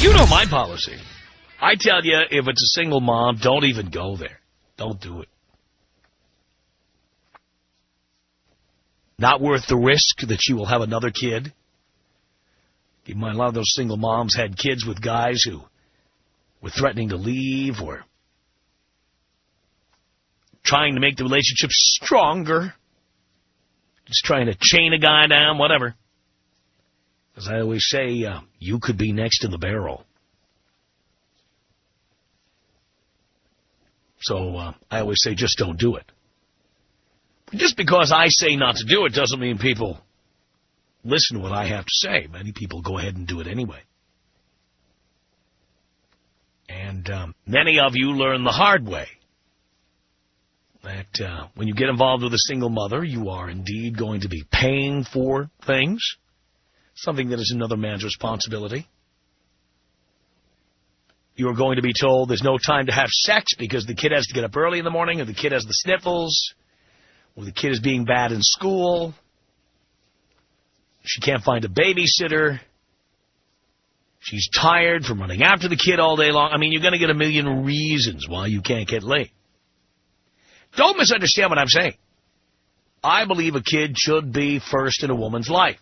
You know my policy. I tell you, if it's a single mom, don't even go there. Don't do it. Not worth the risk that she will have another kid. Keep in mind, a lot of those single moms had kids with guys who were threatening to leave or trying to make the relationship stronger. Just trying to chain a guy down, whatever. As I always say, you could be next in the barrel. So I always say just don't do it. But just because I say not to do it doesn't mean people listen to what I have to say. Many people go ahead and do it anyway. And many of you learn the hard way that when you get involved with a single mother, you are indeed going to be paying for things, something that is another man's responsibility. You are going to be told there's no time to have sex because the kid has to get up early in the morning, or the kid has the sniffles, or the kid is being bad in school. She can't find a babysitter. She's tired from running after the kid all day long. I mean, you're going to get a million reasons why you can't get laid. Don't misunderstand what I'm saying. I believe a kid should be first in a woman's life.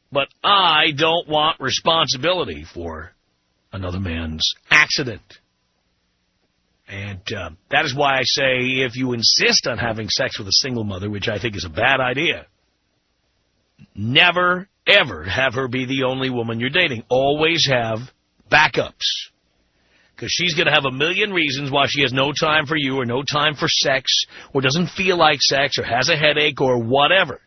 But I don't want responsibility for another man's accident. And that is why I say if you insist on having sex with a single mother, which I think is a bad idea, never, ever have her be the only woman you're dating. Always have backups. Because she's going to have a million reasons why she has no time for you or no time for sex or doesn't feel like sex or has a headache or whatever.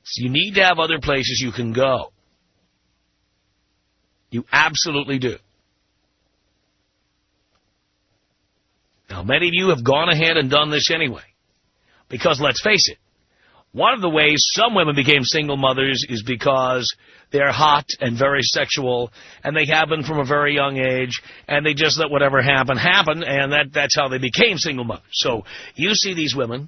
So you need to have other places you can go. You absolutely do. Now, many of you have gone ahead and done this anyway. Because, let's face it, one of the ways some women became single mothers is because they're hot and very sexual, and they happen from a very young age, and they just let whatever happen, happen, and that's how they became single mothers. So you see these women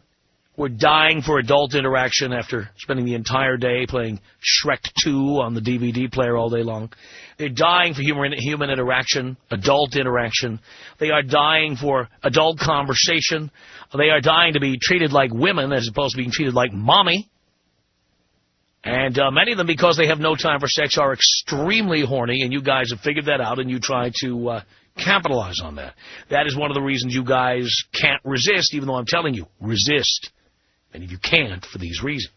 who are dying for adult interaction after spending the entire day playing Shrek 2 on the DVD player all day long. They're dying for human interaction, adult interaction. They are dying for adult conversation. They are dying to be treated like women as opposed to being treated like mommy. And many of them, because they have no time for sex, are extremely horny, and you guys have figured that out, and you try to capitalize on that. That is one of the reasons you guys can't resist, even though I'm telling you, resist. And if you can't, for these reasons.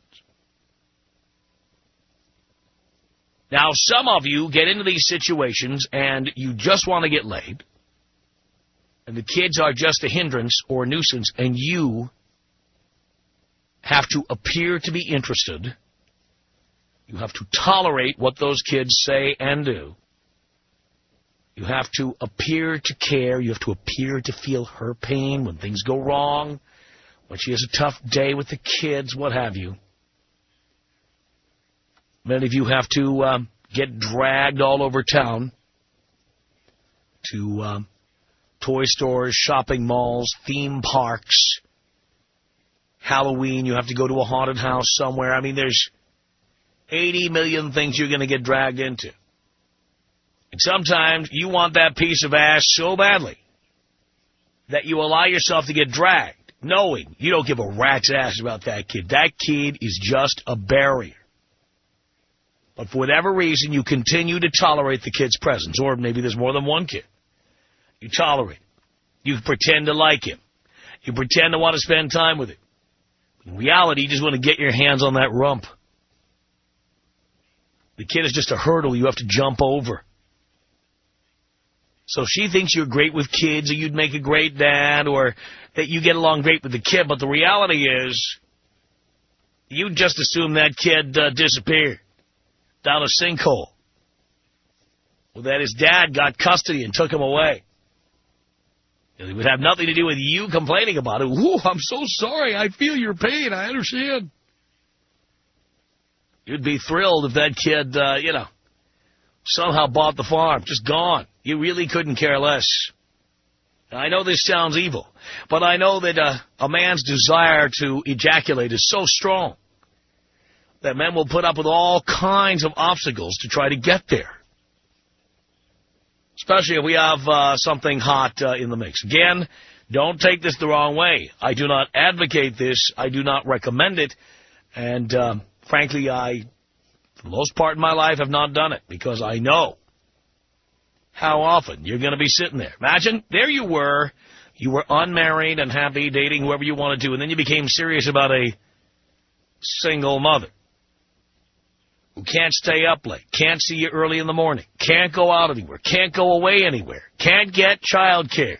Now, some of you get into these situations, and you just want to get laid, and the kids are just a hindrance or a nuisance, and you have to appear to be interested. You have to tolerate what those kids say and do. You have to appear to care. You have to appear to feel her pain when things go wrong, when she has a tough day with the kids, what have you. Many of you have to get dragged all over town to toy stores, shopping malls, theme parks. Halloween, you have to go to a haunted house somewhere. I mean, there's 80 million things you're going to get dragged into. And sometimes you want that piece of ass so badly that you allow yourself to get dragged, knowing you don't give a rat's ass about that kid. That kid is just a barrier. But for whatever reason, you continue to tolerate the kid's presence. Or maybe there's more than one kid. You tolerate it. You pretend to like him. You pretend to want to spend time with him. In reality, you just want to get your hands on that rump. The kid is just a hurdle you have to jump over. So she thinks you're great with kids, or you'd make a great dad, or that you get along great with the kid. But the reality is, you just assume that kid disappeared down a sinkhole. Well, that his dad got custody and took him away. It would have nothing to do with you complaining about it. Ooh, I'm so sorry. I feel your pain. I understand. You'd be thrilled if that kid, somehow bought the farm. Just gone. You really couldn't care less. I know this sounds evil, but I know that a man's desire to ejaculate is so strong that men will put up with all kinds of obstacles to try to get there. Especially if we have something hot in the mix. Again, don't take this the wrong way. I do not advocate this. I do not recommend it. And frankly, I, for the most part in my life, have not done it because I know how often you're going to be sitting there. Imagine, there you were unmarried and happy, dating whoever you wanted to, and then you became serious about a single mother who can't stay up late, can't see you early in the morning, can't go out anywhere, can't go away anywhere, can't get child care,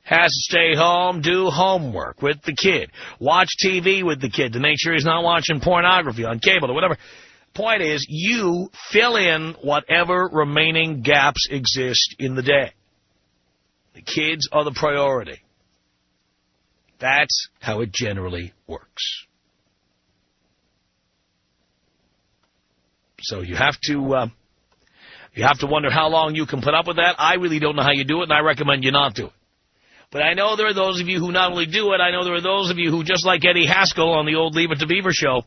has to stay home, do homework with the kid, watch TV with the kid to make sure he's not watching pornography on cable or whatever. Point is, you fill in whatever remaining gaps exist in the day. The kids are the priority. That's how it generally works. So you have to wonder how long you can put up with that. I really don't know how you do it, and I recommend you not do it. But I know there are those of you who not only do it, I know there are those of you who, just like Eddie Haskell on the old Leave It to Beaver show,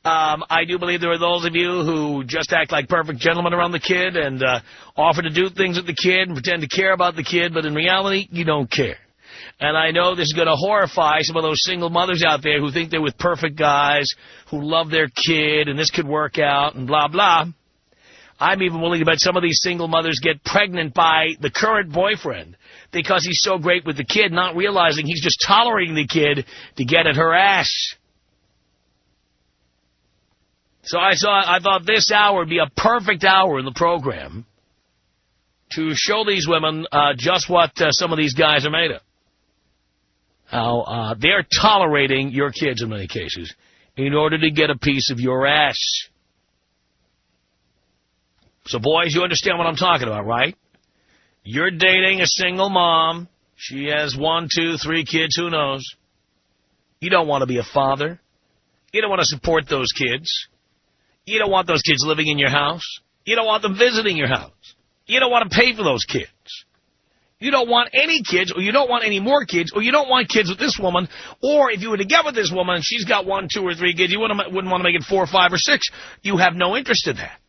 I do believe there are those of you who just act like perfect gentlemen around the kid and offer to do things with the kid and pretend to care about the kid, but in reality, you don't care. And I know this is going to horrify some of those single mothers out there who think they're with perfect guys, who love their kid, and this could work out, and blah, blah. I'm even willing to bet some of these single mothers get pregnant by the current boyfriend because he's so great with the kid, not realizing he's just tolerating the kid to get at her ass. So I thought this hour would be a perfect hour in the program to show these women just what some of these guys are made of. How they're tolerating your kids in many cases in order to get a piece of your ass. So, boys, you understand what I'm talking about, right? You're dating a single mom. She has 1, 2, 3 kids, who knows? You don't want to be a father. You don't want to support those kids. You don't want those kids living in your house. You don't want them visiting your house. You don't want to pay for those kids. You don't want any kids, or you don't want any more kids, or you don't want kids with this woman, or if you were to get with this woman and she's got 1, 2, or 3 kids, you wouldn't want to make it 4, 5, or 6. You have no interest in that.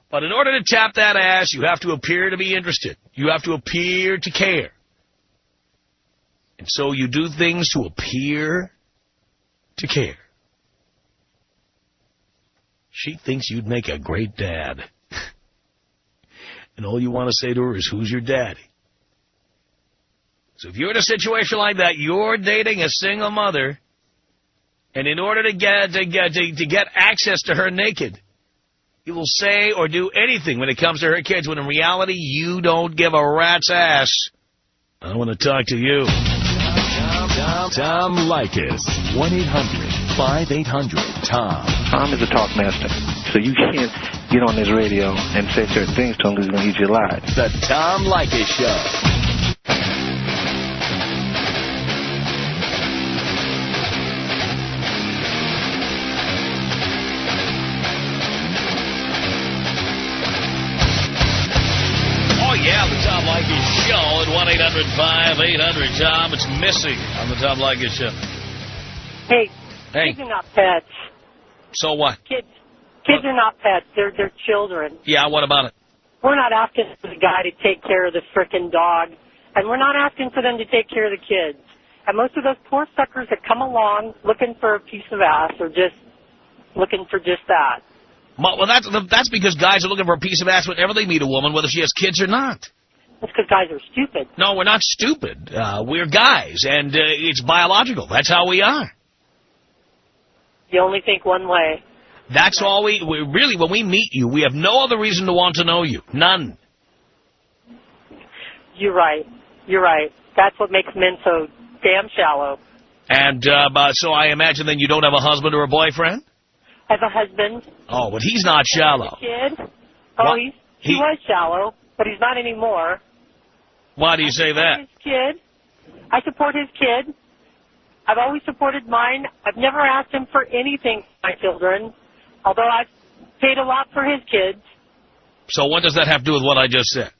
But in order to tap that ass, you have to appear to be interested. You have to appear to care. And so you do things to appear to care. She thinks you'd make a great dad. And all you want to say to her is, who's your daddy? So if you're in a situation like that, you're dating a single mother, and in order to get access to her naked, you will say or do anything when it comes to her kids, when in reality, you don't give a rat's ass. I want to talk to you. Tom Leikis. 1-800-5800-TOM. Tom is a talk master, so you can't get on this radio and say certain things to him because he's going to eat you alive. The Tom Leikis Show. Yeah, the Tom Leikis Show at 1-800-5800-TOM. It's missing on the Tom Leikis Show. Hey, kids are not pets. So what? Kids are not pets. They're children. Yeah, what about it? We're not asking for the guy to take care of the frickin' dog, and we're not asking for them to take care of the kids. And most of those poor suckers that come along looking for a piece of ass are just looking for just that. Well, that's because guys are looking for a piece of ass whenever they meet a woman, whether she has kids or not. That's because guys are stupid. No, we're not stupid. We're guys, and it's biological. That's how we are. You only think one way. That's all we really, when we meet you, we have no other reason to want to know you. None. You're right. You're right. That's what makes men so damn shallow. And so I imagine then you don't have a husband or a boyfriend? I have a husband. Oh, but he's not shallow. A kid. Oh, he was shallow, but he's not anymore. Why do you say that? His kid. I support his kid. I've always supported mine. I've never asked him for anything for my children, although I've paid a lot for his kids. So what does that have to do with what I just said?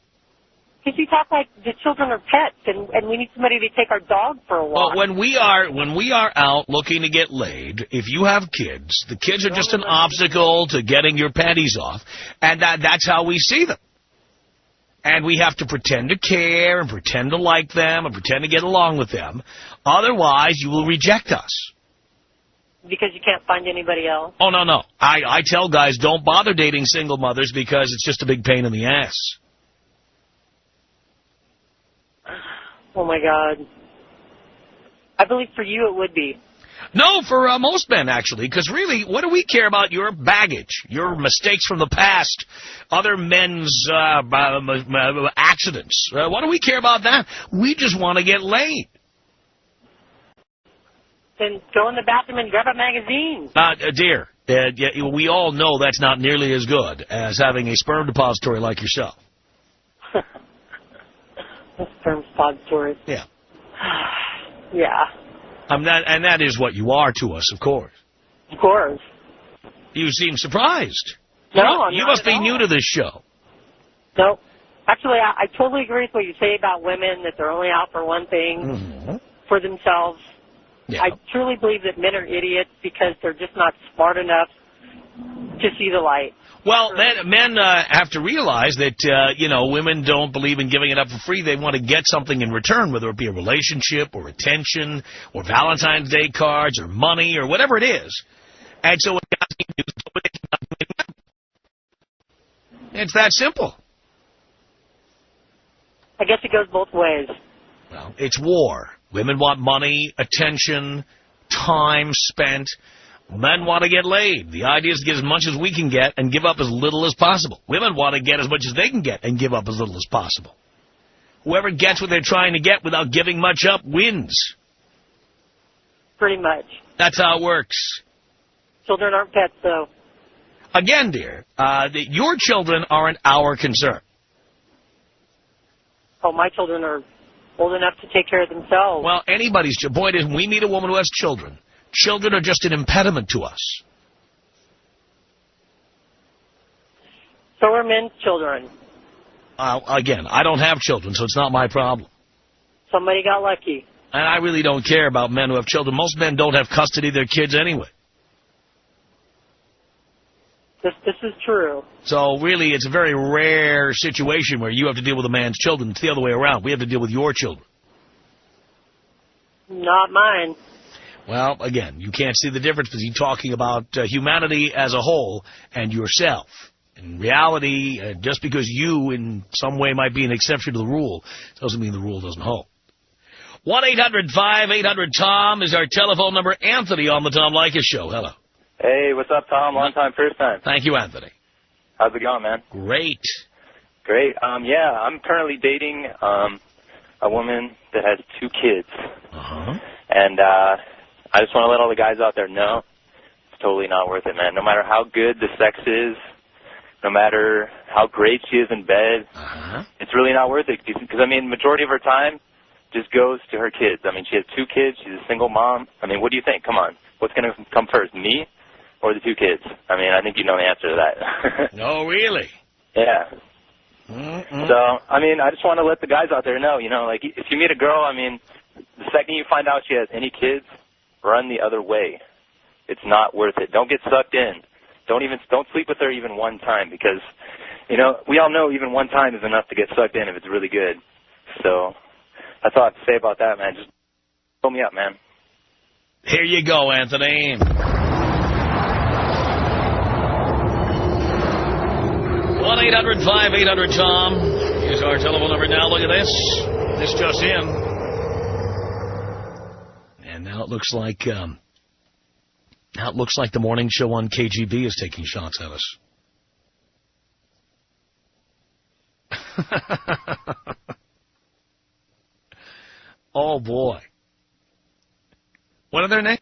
Because you talk like the children are pets, and we need somebody to take our dog for a walk. Well, when we are out looking to get laid, if you have kids, the kids are just an obstacle to getting your panties off, and that's how we see them. And we have to pretend to care and pretend to like them and pretend to get along with them. Otherwise, you will reject us. Because you can't find anybody else? Oh, no. I tell guys, don't bother dating single mothers because it's just a big pain in the ass. Oh, my God. I believe for you it would be. No, for most men, actually, because really, what do we care about your baggage, your mistakes from the past, other men's accidents? What do we care about that? We just want to get laid. Then go in the bathroom and grab a magazine. Dear, we all know that's not nearly as good as having a sperm depository like yourself. A sperm depository. Yeah. Yeah. And that is what you are to us, of course. Of course. You seem surprised. No, you must be new to this show. No. Actually, I totally agree with what you say about women, that they're only out for one thing, for themselves. Yeah. I truly believe that men are idiots because they're just not smart enough to see the light. Well, men have to realize that, women don't believe in giving it up for free. They want to get something in return, whether it be a relationship or attention or Valentine's Day cards or money or whatever it is. And so what guys need to do is what they cannot do with women. It's that simple. I guess it goes both ways. Well, it's war. Women want money, attention, time spent. Men want to get laid. The idea is to get as much as we can get and give up as little as possible. Women want to get as much as they can get and give up as little as possible. Whoever gets what they're trying to get without giving much up wins. Pretty much. That's how it works. Children aren't pets, though. Again, dear, your children aren't our concern. Oh, my children are old enough to take care of themselves. Well, anybody's point is, we meet a woman who has children. Children are just an impediment to us. So are men's children. Again, I don't have children, so it's not my problem. Somebody got lucky. And I really don't care about men who have children. Most men don't have custody of their kids anyway. This is true. So really, it's a very rare situation where you have to deal with a man's children. It's the other way around. We have to deal with your children. Not mine. Well, again, you can't see the difference between talking about humanity as a whole and yourself. In reality, just because you in some way might be an exception to the rule doesn't mean the rule doesn't hold. 1-800-5800-TOM is our telephone number. Anthony on the Tom Leikis Show. Hello. Hey, what's up, Tom? Long time, first time. Thank you, Anthony. How's it going, man? Great. Great. Yeah, I'm currently dating a woman that has 2 kids. And I just want to let all the guys out there know it's totally not worth it, man. No matter how good the sex is, no matter how great she is in bed, it's really not worth it. Because, I mean, the majority of her time just goes to her kids. I mean, she has 2 kids. She's a single mom. I mean, what do you think? Come on. What's going to come first, me or the 2 kids? I mean, I think you know the answer to that. No, really? Yeah. So, I mean, I just want to let the guys out there know, like, if you meet a girl, I mean, the second you find out she has any kids, run the other way. It's not worth it. Don't get sucked in. Don't sleep with her even one time because, we all know even one time is enough to get sucked in if it's really good. So that's all I have to say about that, man. Just pull me up, man. Here you go, Anthony. 1-800-5800-TOM is our telephone number now. Look at this. This just in. And now it looks like the morning show on KGB is taking shots at us. Oh boy. What are their names?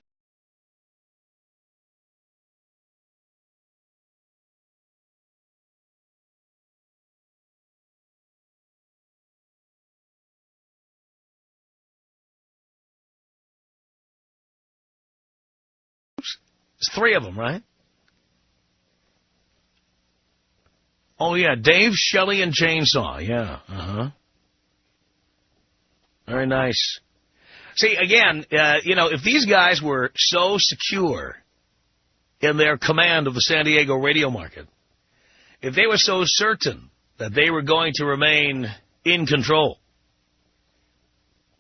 There's 3 of them, right? Oh, yeah, Dave, Shelley, and Chainsaw. Yeah, Very nice. See, again, if these guys were so secure in their command of the San Diego radio market, if they were so certain that they were going to remain in control,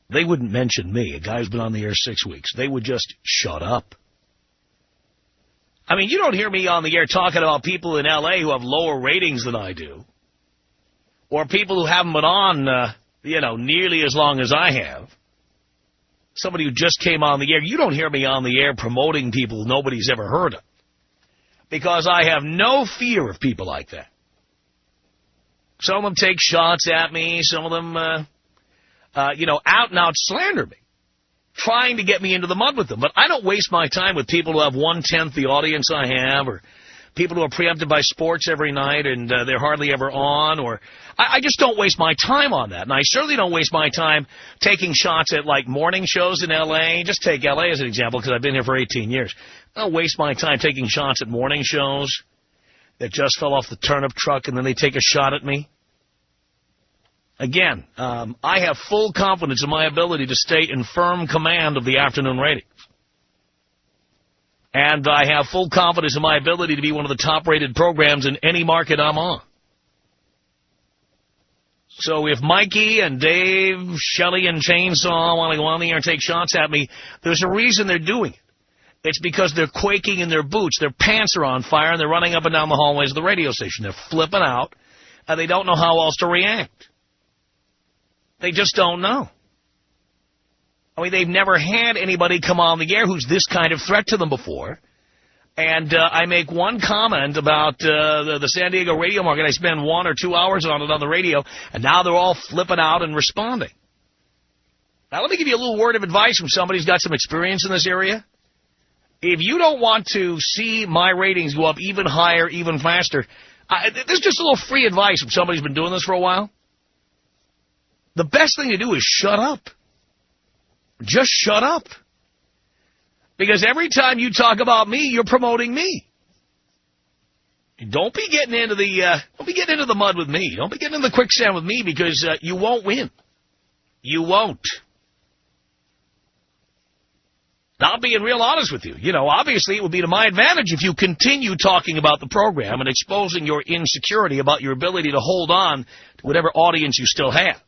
they wouldn't mention me, a guy who's been on the air 6 weeks. They would just shut up. I mean, you don't hear me on the air talking about people in L.A. who have lower ratings than I do, or people who haven't been on, nearly as long as I have. Somebody who just came on the air. You don't hear me on the air promoting people nobody's ever heard of, because I have no fear of people like that. Some of them take shots at me. Some of them, out-and-out slander me, trying to get me into the mud with them. But I don't waste my time with people who have 1/10 the audience I have, or people who are preempted by sports every night and they're hardly ever on. Or I just don't waste my time on that. And I certainly don't waste my time taking shots at, like, morning shows in L.A. Just take L.A. as an example, because I've been here for 18 years. I don't waste my time taking shots at morning shows that just fell off the turnip truck and then they take a shot at me. Again, I have full confidence in my ability to stay in firm command of the afternoon ratings. And I have full confidence in my ability to be one of the top-rated programs in any market I'm on. So if Mikey and Dave, Shelley, and Chainsaw want to go on the air and take shots at me, there's a reason they're doing it. It's because they're quaking in their boots. Their pants are on fire, and they're running up and down the hallways of the radio station. They're flipping out, and they don't know how else to react. They just don't know. I mean, they've never had anybody come on the air who's this kind of threat to them before. And I make one comment about the San Diego radio market. I spend 1 or 2 hours on it on the radio, and now they're all flipping out and responding. Now, let me give you a little word of advice from somebody who's got some experience in this area. If you don't want to see my ratings go up even higher, even faster, this is just a little free advice from somebody who's been doing this for a while. The best thing to do is shut up. Just shut up. Because every time you talk about me, you're promoting me. Don't be getting into the mud with me. Don't be getting in the quicksand with me, because you won't win. You won't. Now, I'm being real honest with you. Obviously it would be to my advantage if you continue talking about the program and exposing your insecurity about your ability to hold on to whatever audience you still have.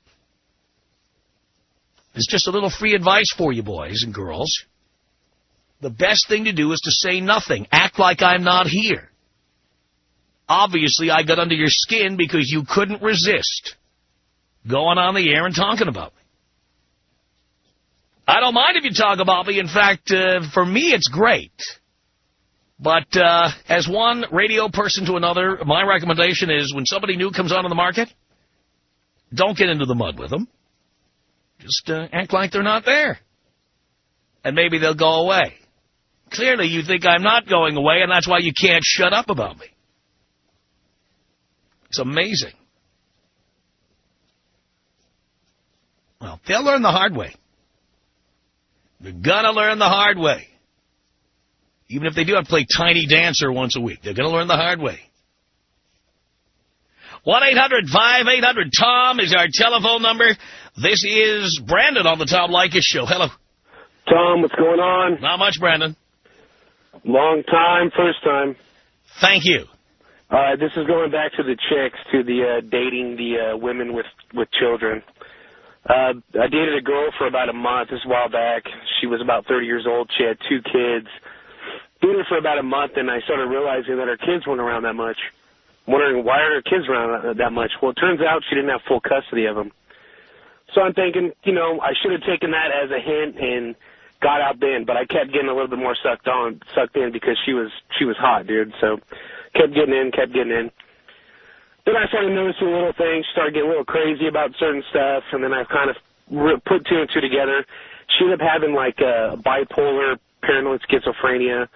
It's just a little free advice for you, boys and girls. The best thing to do is to say nothing. Act like I'm not here. Obviously, I got under your skin because you couldn't resist going on the air and talking about me. I don't mind if you talk about me. In fact, for me, it's great. But as one radio person to another, my recommendation is when somebody new comes onto the market, don't get into the mud with them. Just act like they're not there. And maybe they'll go away. Clearly, you think I'm not going away, and that's why you can't shut up about me. It's amazing. Well, they'll learn the hard way. They're going to learn the hard way. Even if they do have to play Tiny Dancer once a week, they're going to learn the hard way. 1-800-5800-TOM is our telephone number. This is Brandon on the Tom Leikis Show. Hello. Tom, what's going on? Not much, Brandon. Long time, first time. Thank you. This is going back to the chicks, to the dating the women with children. I dated a girl for about a month. This was a while back. She was about 30 years old. She had 2 kids. Dated her for about a month, and I started realizing that her kids weren't around that much. Wondering why are her kids around that much. Well, it turns out she didn't have full custody of them. So I'm thinking, I should have taken that as a hint and got out then, but I kept getting a little bit more sucked in because she was hot, dude. So kept getting in. Then I started noticing little things. She started getting a little crazy about certain stuff, and then I kind of put 2 and 2 together. She ended up having like bipolar, paranoid schizophrenia.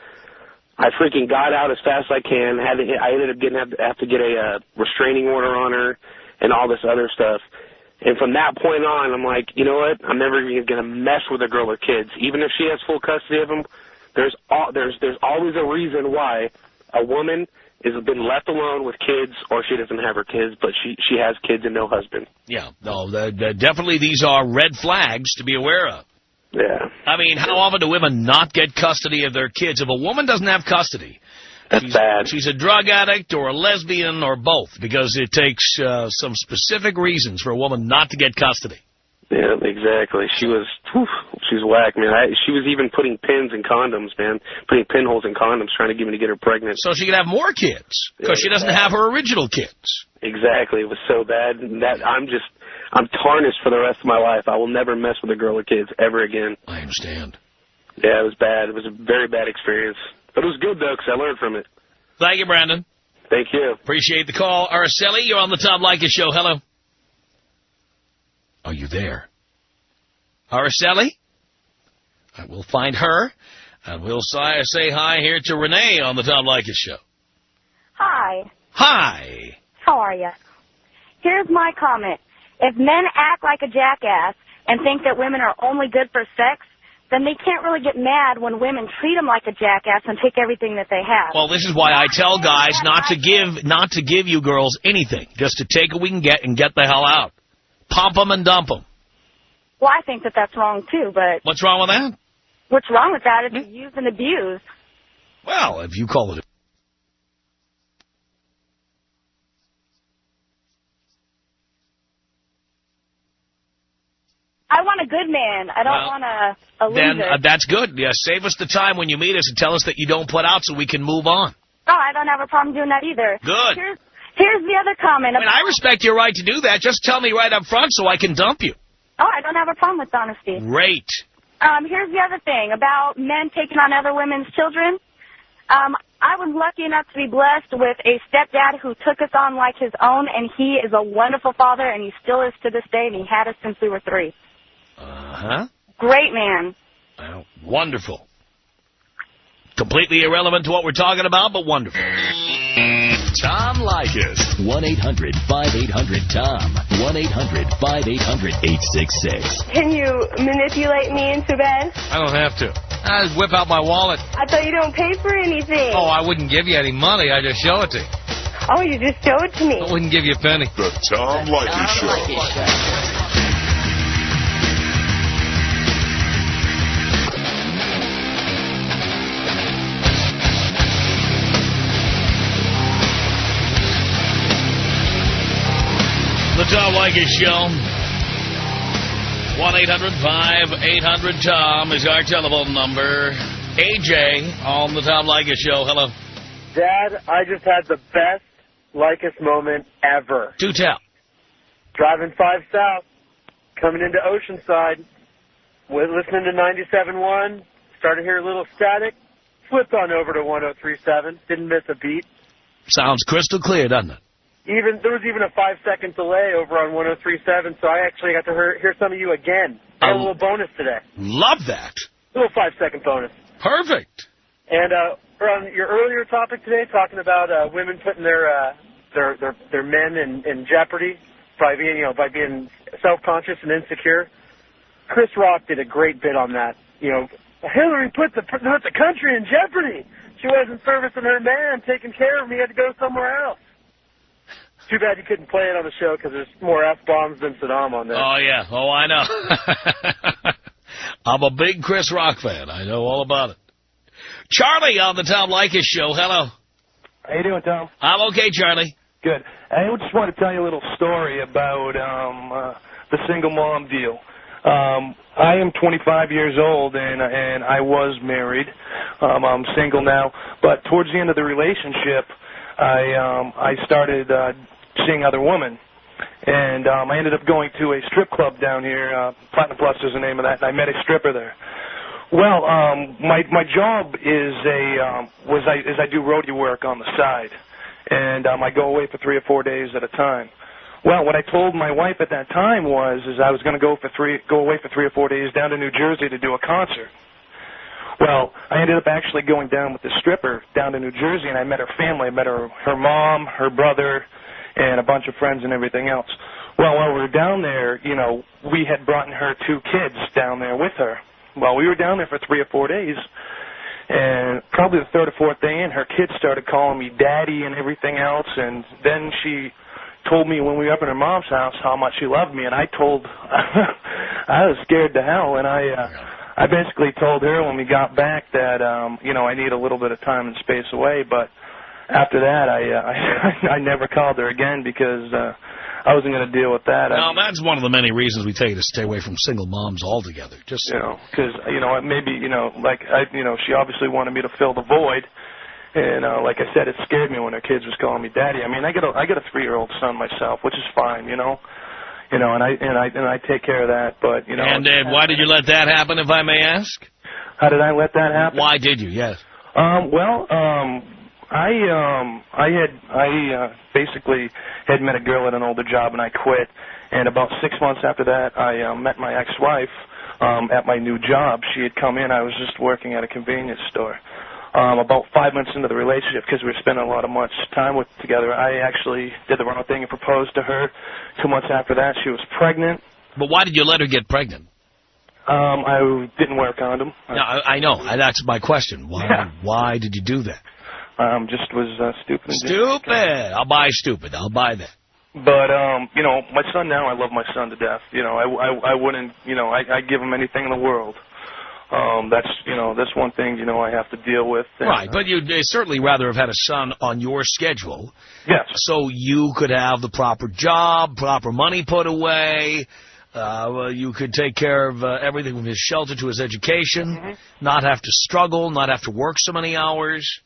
I freaking got out as fast as I can. I ended up have to get a restraining order on her and all this other stuff. And from that point on, I'm like, you know what? I'm never even going to mess with a girl with kids. Even if she has full custody of them, there's always a reason why a woman has been left alone with kids, or she doesn't have her kids, but she has kids and no husband. Yeah, no, definitely these are red flags to be aware of. Yeah. I mean, how often do women not get custody of their kids? If a woman doesn't have custody, That's bad. She's a drug addict or a lesbian or both, because it takes some specific reasons for a woman not to get custody. Yeah, exactly. She was whack, man. She was even putting pins in condoms, man. Putting pinholes in condoms, trying to get me to get her pregnant. So she could have more kids, because she doesn't have her original kids. Exactly. It was so bad that I'm tarnished for the rest of my life. I will never mess with a girl with kids ever again. I understand. Yeah, it was bad. It was a very bad experience. But it was good, though, because I learned from it. Thank you, Brandon. Thank you. Appreciate the call. Araceli, you're on the Tom Leikis Show. Hello. Are you there? Araceli? We'll find her, and we'll say hi here to Renee on the Tom Leikis Show. Hi. Hi. How are you? Here's my comment. If men act like a jackass and think that women are only good for sex, then they can't really get mad when women treat them like a jackass and take everything that they have. Well, this is why I tell guys not to give you girls anything, just to take what we can get and get the hell out. Pump them and dump them. Well, I think that that's wrong, too, but... What's wrong with that? What's wrong with that is to use and abuse. Well, if you call it... I want a good man. I don't want a loser. Then that's good. Yeah, save us the time when you meet us and tell us that you don't put out so we can move on. Oh, I don't have a problem doing that either. Good. Here's the other comment. I respect your right to do that. Just tell me right up front so I can dump you. Oh, I don't have a problem with honesty. Great. Here's the other thing about men taking on other women's children. I was lucky enough to be blessed with a stepdad who took us on like his own, and he is a wonderful father, and he still is to this day, and he had us since we were 3. Uh-huh. Great man. Well, wonderful. Completely irrelevant to what we're talking about, but wonderful. Tom Leikis. 1-800-5800-TOM. 1-800-5800-866. Can you manipulate me into bed? I don't have to. I just whip out my wallet. I thought you don't pay for anything. Oh, I wouldn't give you any money. I just show it to you. Oh, you just show it to me. I wouldn't give you a penny. The Tom Leikis Show. The Tom Leikis Show. 1-800-5800-TOM is our telephone number. AJ on the Tom Leikis Show. Hello. Dad, I just had the best Leikis moment ever. Do tell. Driving 5 South, coming into Oceanside, listening to 97.1, started to hear a little static, flipped on over to 103.7, didn't miss a beat. Sounds crystal clear, doesn't it? There was even a 5-second delay over on 103.7, so I actually got to hear some of you again. Got a little bonus today. Love that. Little 5-second bonus. Perfect. And on your earlier topic today, talking about women putting their men in jeopardy by being self-conscious and insecure. Chris Rock did a great bit on that. Hillary put the country in jeopardy. She wasn't servicing her man, taking care of him. He had to go somewhere else. Too bad you couldn't play it on the show because there's more F-bombs than Saddam on there. Oh, yeah. Oh, I know. I'm a big Chris Rock fan. I know all about it. Charlie on the Tom Leikis Show. Hello. How you doing, Tom? I'm okay, Charlie. Good. I just want to tell you a little story about the single mom deal. I am 25 years old, and I was married. I'm single now. But towards the end of the relationship, I started seeing other women. And I ended up going to a strip club down here. Platinum Plus is the name of that, and I met a stripper there. Well, my job is I do roadie work on the side, and I go away for 3 or 4 days at a time. Well, what I told my wife at that time was I was going to go away for 3 or 4 days down to New Jersey to do a concert. Well, I ended up actually going down with the stripper down to New Jersey, and I met her family. I met her mom, her brother, and a bunch of friends and everything else. Well, while we were down there, we had brought her 2 kids down there with her. Well, we were down there for 3 or 4 days, And probably the third or fourth day in, her kids started calling me daddy and everything else. And then she told me when we were up in her mom's house how much she loved me. And I told, I was scared to hell. And I basically told her when we got back that, you know, I need a little bit of time and space away. But after that, I never called her again because I wasn't going to deal with that. Well, that's one of the many reasons we tell you to stay away from single moms altogether. Just you know, because you know, maybe you know, like you know, she obviously wanted me to fill the void, and like I said, it scared me when her kids was calling me daddy. I mean, I got a 3-year-old son myself, which is fine, you know, and I take care of that. But you know, and why did you let that happen, if I may ask? How did I let that happen? Why did you? Yes. I basically had met a girl at an older job, and I quit. And about 6 months after that, I met my ex-wife at my new job. She had come in. I was just working at a convenience store. About 5 months into the relationship, because we were spending a lot of much time together, I actually did the wrong thing and proposed to her. 2 months after that, she was pregnant. But why did you let her get pregnant? I didn't wear a condom. No, I know. That's my question. Why did you do that? Just was stupid. Stupid. I'll buy stupid. I'll buy that. But you know, my son now, I love my son to death. You know, I wouldn't, you know, I'd give him anything in the world. That's one thing, you know, I have to deal with. And, right, but you'd certainly rather have had a son on your schedule. Yes. So you could have the proper job, proper money put away. You could take care of everything from his shelter to his education, not have to struggle, not have to work so many hours.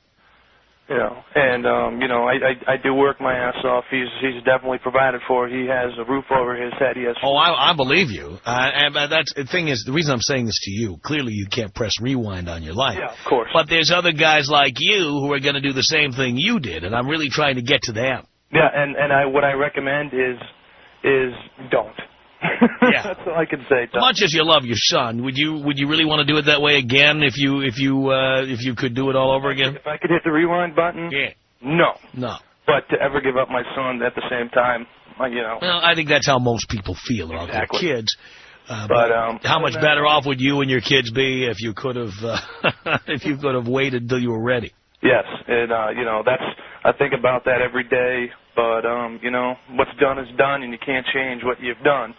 You know, and you know, I do work my ass off. He's definitely provided for. He has a roof over his head. He has. Oh, I believe you. And that's the thing is, the reason I'm saying this to you. Clearly, you can't press rewind on your life. Yeah, of course. But there's other guys like you who are going to do the same thing you did, and I'm really trying to get to them. Yeah, and what I recommend is don't. Yeah, that's all I can say. As much as you love your son, would you really want to do it that way again if you could do it all over again? If I could hit the rewind button? Yeah. No. But to ever give up my son at the same time, you know. Well, I think that's how most people feel about their kids. But how much better off would you and your kids be if you could have waited until you were ready? Yes, and you know, I think about that every day. But you know, what's done is done, and you can't change what you've done.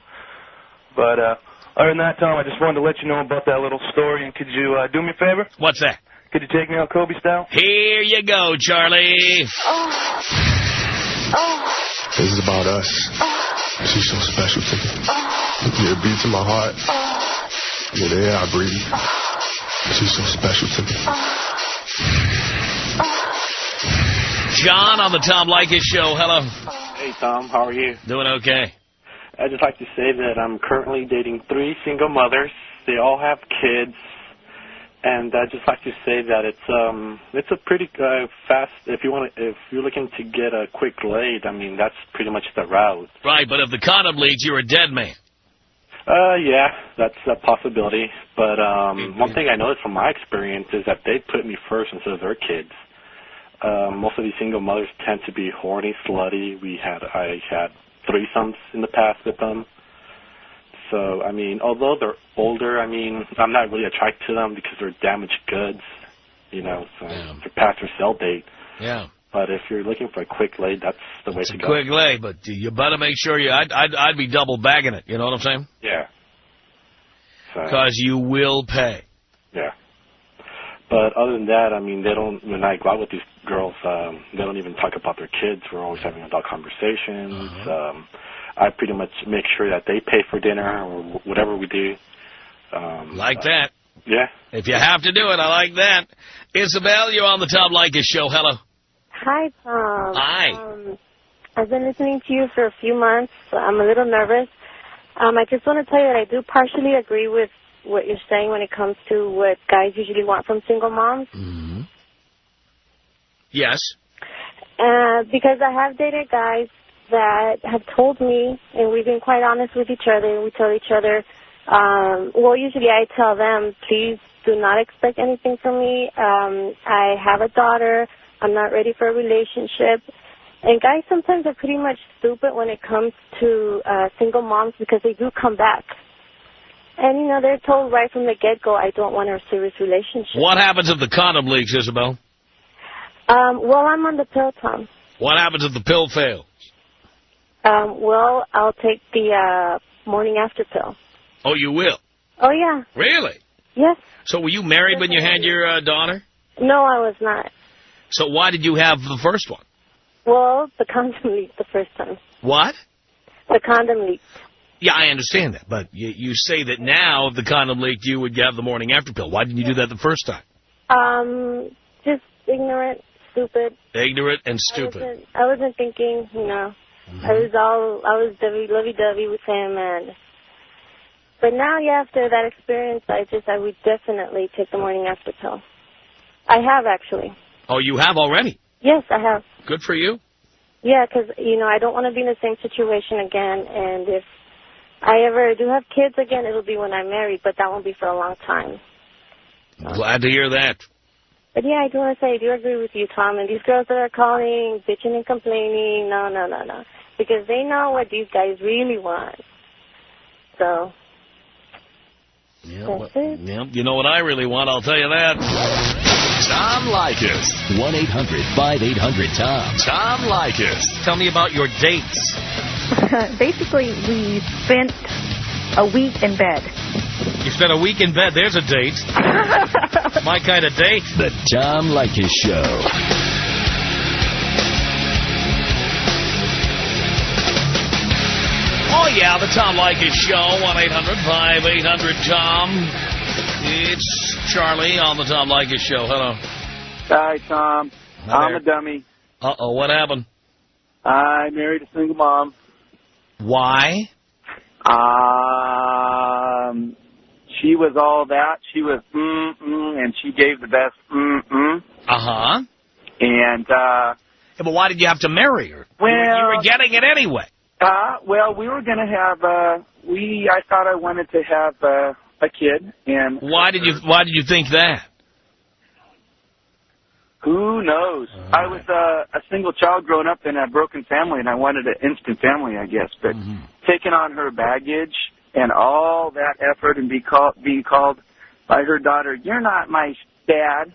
But other than that, Tom, I just wanted to let you know about that little story. And could you do me a favor? What's that? Could you take me out Kobe style? Here you go, Charlie. This is about us. She's so special to me. Yeah, it beats in my heart. Yeah, the air I breathe. She's so special to me. John on the Tom Leikis Show. Hello. Hey, Tom. How are you? Doing okay. I'd just like to say that I'm currently dating 3 single mothers. They all have kids. And I'd just like to say that it's a pretty fast. If you're looking to get a quick laid, I mean that's pretty much the route. Right, but if the condom leaks, you're a dead man. Yeah, that's a possibility. But one thing I noticed from my experience is that they put me first instead of their kids. Most of these single mothers tend to be horny, slutty. I had threesomes in the past with them. So, I mean, although they're older, I mean, I'm not really attracted to them because they're damaged goods, you know, so they're past their sell date. Yeah. But if you're looking for a quick lay, that's the way to go. Quick lay, but you better make sure I'd be double bagging it, you know what I'm saying? Yeah. Because you will pay. Yeah. But other than that, I mean, when I go out with these girls, they don't even talk about their kids. We're always having adult conversations. I pretty much make sure that they pay for dinner or whatever we do. Like that. Yeah. If you have to do it, I like that. Isabel, you're on the Tom Leikis Show. Hello. Hi, Tom. Hi. I've been listening to you for a few months. I'm a little nervous. I just want to tell you that I do partially agree with what you're saying when it comes to what guys usually want from single moms. Mm-hmm. Yes. Because I have dated guys that have told me, and we've been quite honest with each other, and we tell each other, well, usually I tell them, please do not expect anything from me. I have a daughter. I'm not ready for a relationship. And guys sometimes are pretty much stupid when it comes to single moms because they do come back. And, you know, they're told right from the get-go, I don't want a serious relationship. What happens if the condom leaks, Isabel? Well, I'm on the pill, Tom. What happens if the pill fails? Well, I'll take the morning after pill. Oh, you will? Oh, yeah. Really? Yes. So were you married when you had your daughter? No, I was not. So why did you have the first one? Well, the condom leaked the first time. What? The condom leaked. Yeah, I understand that, but you say that now if the condom leaked, you would have the morning after pill. Why didn't you do that the first time? Just ignorant, stupid. Ignorant and stupid. I wasn't thinking, you know. I was lovey-dovey with him, but now, yeah, after that experience, I would definitely take the morning after pill. I have, actually. Oh, you have already? Yes, I have. Good for you. Yeah, because, you know, I don't want to be in the same situation again, and if I ever do have kids again, it'll be when I'm married, but that won't be for a long time. Glad to hear that. But, yeah, I do want to say, I do agree with you, Tom, and these girls that are calling, bitching and complaining, no. Because they know what these guys really want. So, that's it. Yeah, you know what I really want, I'll tell you that. Tom Leikis. 1-800-5800-TOM. Tom Leikis. Tell me about your dates. Basically, we spent a week in bed. You spent a week in bed. There's a date. My kind of date. The Tom Leikis Show. Oh, yeah, the Tom Leikis Show, 1-800-5800-TOM. It's Charlie on the Tom Leikis Show. Hello. Hi, Tom. Hi there. I'm a dummy. Uh-oh, what happened? I married a single mom. Why? She was all that. She was and she gave the best Uh-huh. And, yeah, but why did you have to marry her? Well, you were getting it anyway. Well, we were going to have, I thought I wanted to have a kid. And why did you think that? Who knows? I was a single child growing up in a broken family, and I wanted an instant family, I guess. But taking on her baggage and all that effort and being called by her daughter, you're not my dad,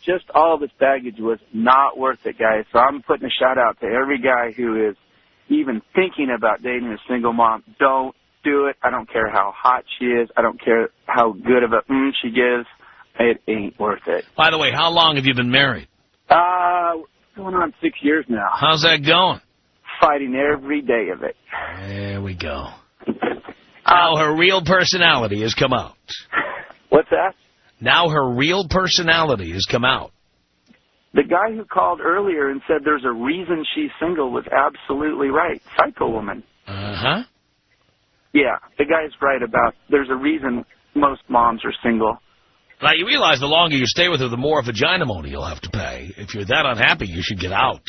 just all this baggage was not worth it, guys. So I'm putting a shout out to every guy who is even thinking about dating a single mom. Don't do it. I don't care how hot she is. I don't care how good of a she gives. It ain't worth it. By the way, how long have you been married? Going on 6 years now. How's that going? Fighting every day of it. There we go. Now her real personality has come out. What's that? Now her real personality has come out. The guy who called earlier and said there's a reason she's single was absolutely right. Psycho woman. Uh-huh. Yeah, the guy's right about there's a reason most moms are single. Now, you realize the longer you stay with her, the more vagina money you'll have to pay. If you're that unhappy, you should get out.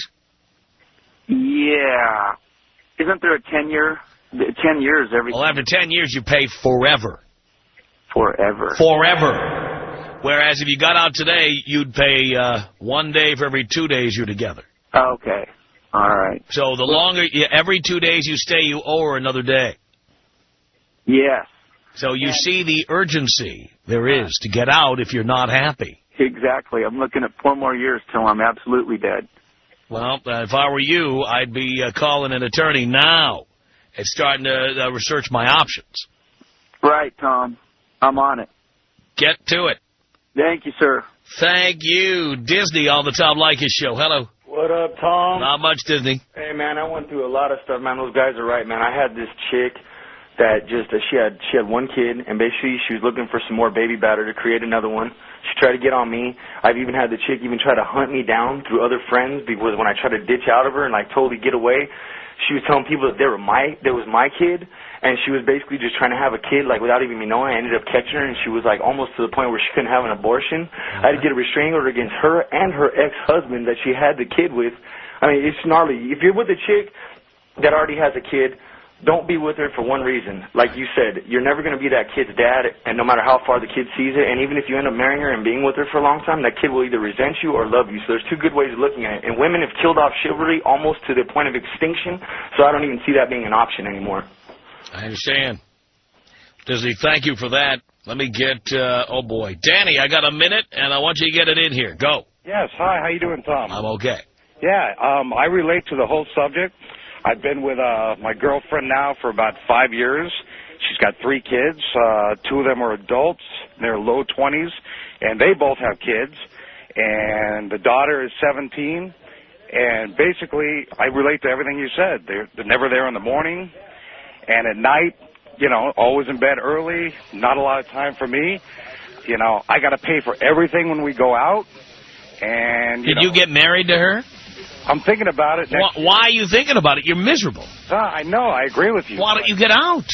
Yeah. Isn't there a 10-year? 10 years, everything. Well, after 10 years, you pay forever. Forever. Forever. Whereas if you got out today, you'd pay 1 day for every 2 days you're together. Okay. All right. So the longer, every 2 days you stay, you owe her another day. Yes. So you see the urgency there is to get out if you're not happy. Exactly. I'm looking at 4 more years till I'm absolutely dead. Well, if I were you, I'd be calling an attorney now and starting to research my options. Right, Tom. I'm on it. Get to it. Thank you, sir. Thank you. Disney on the Tom Leikis Show. Hello. What up, Tom? Not much, Disney. Hey, man, I went through a lot of stuff, man. Those guys are right, man. I had this chick that just, she had 1 kid, and basically she was looking for some more baby batter to create another one. She tried to get on me. I've even had the chick even try to hunt me down through other friends because when I tried to ditch out of her and, like, totally get away, she was telling people that that was my kid, and she was basically just trying to have a kid, like, without even me knowing. I ended up catching her, and she was, like, almost to the point where she couldn't have an abortion. I had to get a restraining order against her and her ex-husband that she had the kid with. I mean, it's gnarly. If you're with a chick that already has a kid, don't be with her for one reason. Like you said, you're never going to be that kid's dad, and no matter how far the kid sees it, and even if you end up marrying her and being with her for a long time, that kid will either resent you or love you. So there's 2 good ways of looking at it. And women have killed off chivalry almost to the point of extinction, so I don't even see that being an option anymore. I understand. Dizzy, thank you for that. Let me get, oh boy. Danny, I got a minute, and I want you to get it in here. Go. Yes, hi, how you doing, Tom? I'm okay. Yeah, I relate to the whole subject. I've been with my girlfriend now for about 5 years. She's got 3 kids. 2 of them are adults. They're low 20s, and they both have kids. And the daughter is 17. And basically, I relate to everything you said. They're never there in the morning. And at night, you know, always in bed early, not a lot of time for me. You know, I got to pay for everything when we go out. And Did you get married to her? I'm thinking about it. Why are you thinking about it? You're miserable. I know. I agree with you. Why don't you get out?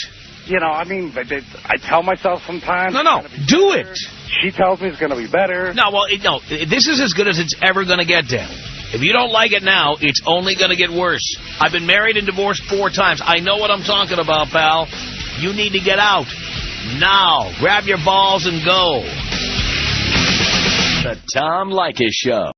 You know, I mean, I tell myself sometimes. No, do it. She tells me it's going to be better. No, well, no. This is as good as it's ever going to get, Danny. If you don't like it now, it's only going to get worse. I've been married and divorced 4 times. I know what I'm talking about, pal. You need to get out. Now. Grab your balls and go. The Tom Leikis Show.